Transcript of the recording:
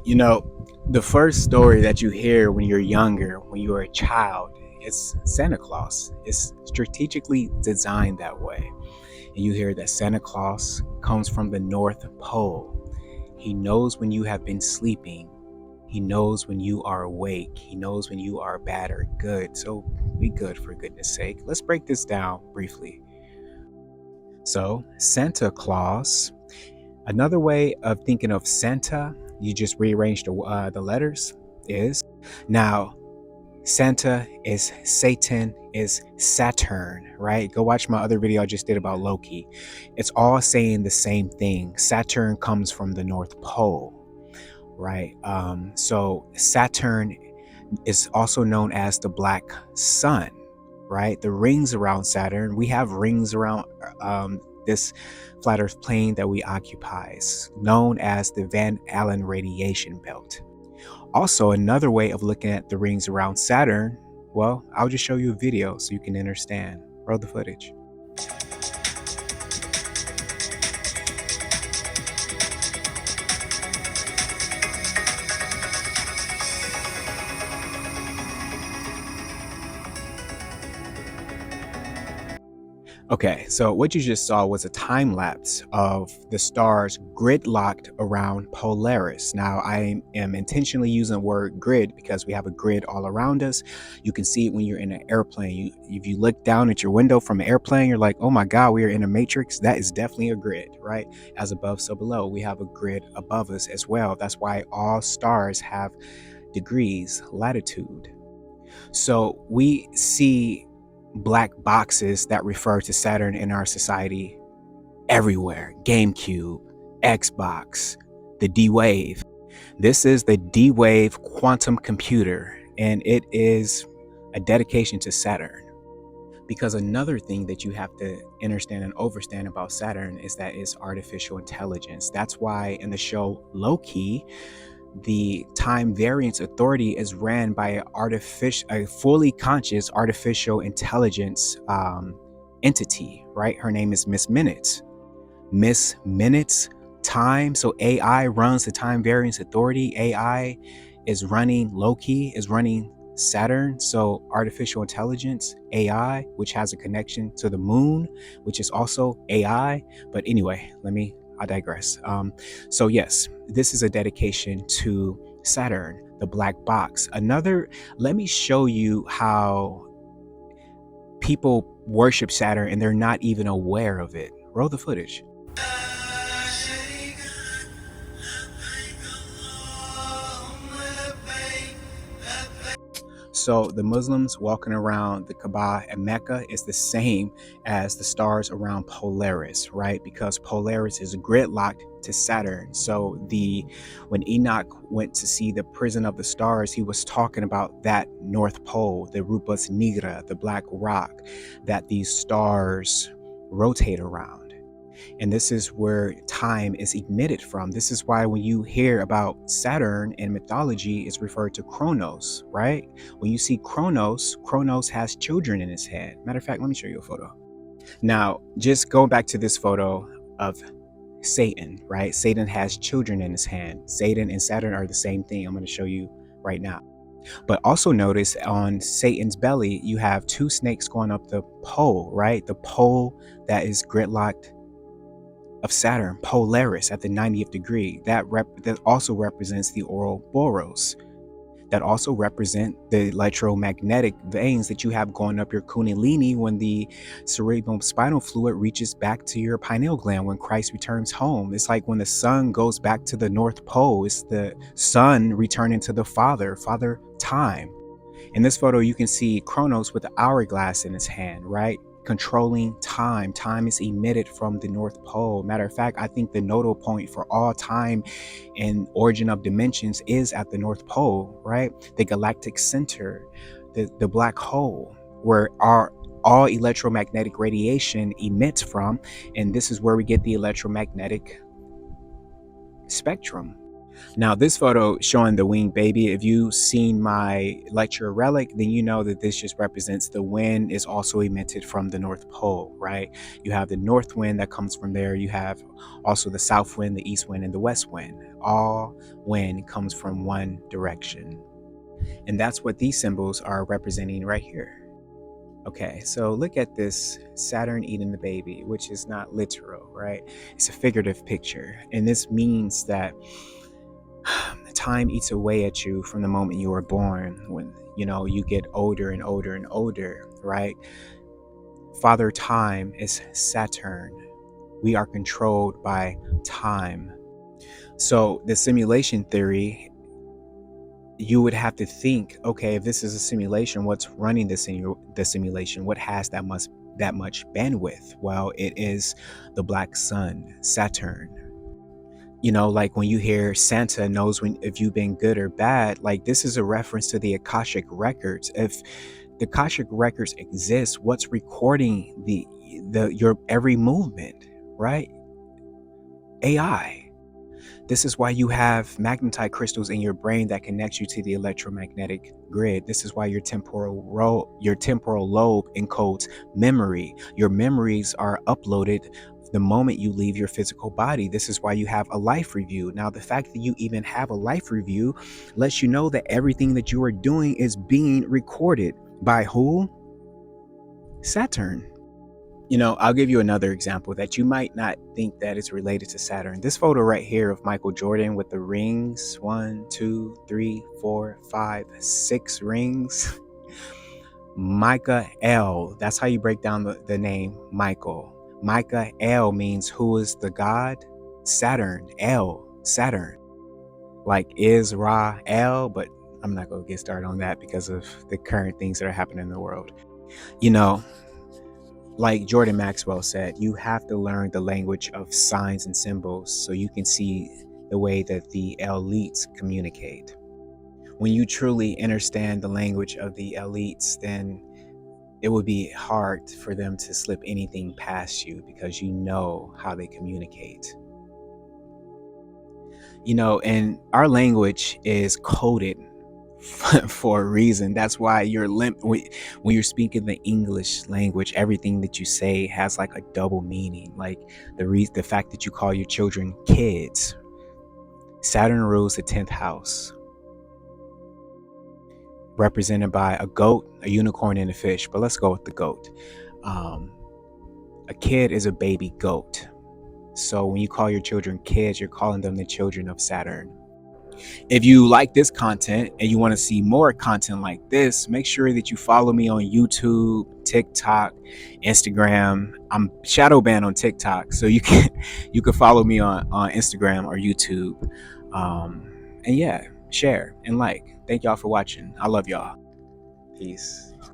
You know, the first story that you hear when you're younger, when you're a child, is Santa Claus. It's strategically designed that way. And you hear that Santa Claus comes from the North Pole. He knows when you have been sleeping. He knows when you are awake. He knows when you are bad or good. So be good, for goodness sake. Let's break this down briefly. So, Santa Claus, another way of thinking of Santa, you just rearrange the letters, is now Santa is Satan is Saturn, right? Go watch my other video I just did about Loki. It's all saying the same thing. Saturn comes from the North Pole, right? So Saturn is also known as the black sun, right? The rings around Saturn, we have rings around this flat earth plane that we occupy, known as the Van Allen radiation belt. Also, another way of looking at the rings around Saturn, well, I'll just show you a video so you can understand. Roll the footage. Okay, so what you just saw was a time lapse of the stars gridlocked around Polaris. Now, I am intentionally using the word grid because we have a grid all around us. You can see it when you're in an airplane. If you look down at your window from an airplane, you're like, oh my God, we are in a matrix. That is definitely a grid, right? As above, so below. We have a grid above us as well. That's why all stars have degrees, latitude. So we see black boxes that refer to Saturn in our society everywhere. GameCube, Xbox, the D-Wave. This is the D-Wave quantum computer, and it is a dedication to Saturn. Because another thing that you have to understand and overstand about Saturn is that it's artificial intelligence. That's why in the show Loki, the time variance authority is ran by a fully conscious artificial intelligence entity, right? Her name is Miss Minutes. Miss Minutes time. So AI runs the time variance authority. AI is running Loki, is running Saturn. So artificial intelligence, AI, which has a connection to the moon, which is also AI. But anyway, I digress. So yes, this is a dedication to Saturn, the black box. Let me show you how people worship Saturn and they're not even aware of it. Roll the footage. So the Muslims walking around the Kaaba and Mecca is the same as the stars around Polaris, right? Because Polaris is gridlocked to Saturn. So when Enoch went to see the prison of the stars, he was talking about that North Pole, the Rupus Nigra, the black rock that these stars rotate around. And this is where time is emitted from. This is why when you hear about Saturn in mythology, it's referred to Kronos, right? When you see Kronos has children in his hand. Matter of fact, let me show you a photo. Now, just going back to this photo of Satan, right? Satan has children in his hand. Satan and Saturn are the same thing. I'm going to show you right now. But also notice on Satan's belly, you have two snakes going up the pole, right? The pole that is gridlocked of Saturn, Polaris at the 90th degree. That also represents the Ouroboros. That also represent the electromagnetic veins that you have going up your kundalini when the cerebral spinal fluid reaches back to your pineal gland when Christ returns home. It's like when the sun goes back to the North Pole, it's the sun returning to the Father time. In this photo, you can see Kronos with the hourglass in his hand, right? Controlling time. Time is emitted from the North Pole. Matter of fact, I think the nodal point for all time and origin of dimensions is at the North Pole, right? The galactic center, the black hole, where all electromagnetic radiation emits from. And this is where we get the electromagnetic spectrum. Now, this photo showing the winged baby, if you've seen my lecture relic, then you know that this just represents the wind is also emitted from the North Pole, right? You have the north wind that comes from there. You have also the south wind, the east wind, and the west wind. All wind comes from one direction. And that's what these symbols are representing right here. Okay, so look at this Saturn eating the baby, which is not literal, right? It's a figurative picture. And this means that time eats away at you from the moment you were born. When you get older and older and older, right? Father Time is Saturn. We are controlled by time. So the simulation theory, you would have to think, okay, if this is a simulation, what's running the simulation? What has that much bandwidth? Well, it is the black sun, Saturn. Like when you hear Santa knows if you've been good or bad, like this is a reference to the Akashic records. If the Akashic records exist, what's recording your every movement, right? AI. This is why you have magnetite crystals in your brain that connects you to the electromagnetic grid. This is why your temporal lobe encodes memory. Your memories are uploaded the moment you leave your physical body. This is why you have a life review. Now, the fact that you even have a life review lets you know that everything that you are doing is being recorded by who? Saturn. I'll give you another example that you might not think that is related to Saturn. This photo right here of Michael Jordan with the rings, 1, 2, 3, 4, 5, 6 rings. Micah L. That's how you break down the name Michael. Micah L means who is the god? Saturn. L. Saturn. Like Israel, but I'm not going to get started on that because of the current things that are happening in the world. Like Jordan Maxwell said, you have to learn the language of signs and symbols so you can see the way that the elites communicate. When you truly understand the language of the elites, then it would be hard for them to slip anything past you because you know how they communicate. And our language is coded for a reason. That's why when you're speaking the English language, everything that you say has like a double meaning. Like the fact that you call your children kids. Saturn rules the 10th house, represented by a goat, a unicorn, and a fish. But let's go with the goat. A kid is a baby goat. So when you call your children kids, you're calling them the children of Saturn. If you like this content and you want to see more content like this, make sure that you follow me on YouTube, TikTok, Instagram. I'm shadow banned on TikTok, so you can follow me on Instagram or YouTube. And yeah, share and like. Thank y'all for watching. I love y'all. Peace.